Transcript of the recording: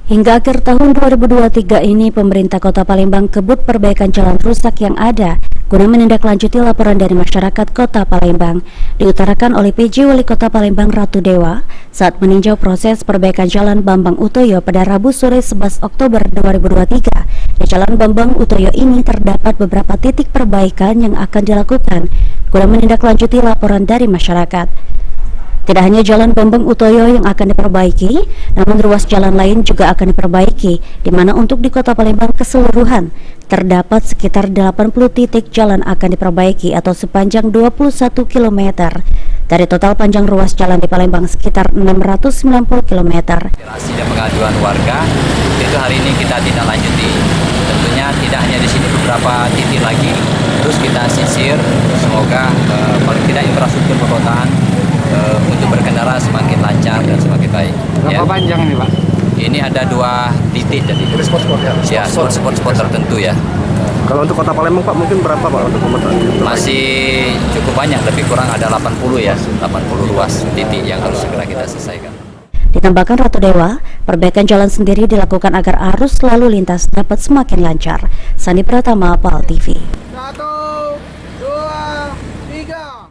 Hingga akhir tahun 2023 ini, pemerintah Kota Palembang kebut perbaikan jalan rusak yang ada guna menindaklanjuti laporan dari masyarakat Kota Palembang. Diutarakan oleh PJ Wali Kota Palembang Ratu Dewa saat meninjau proses perbaikan Jalan Bambang Utoyo pada Rabu sore 11 Oktober 2023. Di Jalan Bambang Utoyo ini terdapat beberapa titik perbaikan yang akan dilakukan guna menindaklanjuti laporan dari masyarakat. Tidak hanya Jalan Bambang Utoyo yang akan diperbaiki, namun ruas jalan lain juga akan diperbaiki, di mana untuk di Kota Palembang keseluruhan terdapat sekitar 80 titik jalan akan diperbaiki atau sepanjang 21 km. Dari total panjang ruas jalan di Palembang sekitar 690 km. Aspirasi dan pengaduan warga itu hari ini kita tindak lanjuti. Tentunya tidak hanya di sini, beberapa titik lagi terus kita sisir. Semoga paling tidak infrastruktur perkotaan untuk berkendara semakin lancar dan semakin baik. Berapa panjang ini, Pak? Ini ada 2 titik jadi. Spot-spot ya? Ya, spot-spot tertentu ya. Kalau untuk Kota Palembang, Pak, mungkin berapa, Pak, untuk pemetaan? Masih cukup banyak, lebih kurang ada 80 ya, 80 ruas titik yang harus segera kita selesaikan. Ditambahkan Ratu Dewa, perbaikan jalan sendiri dilakukan agar arus lalu lintas dapat semakin lancar. Sandi Pratama, PAL TV.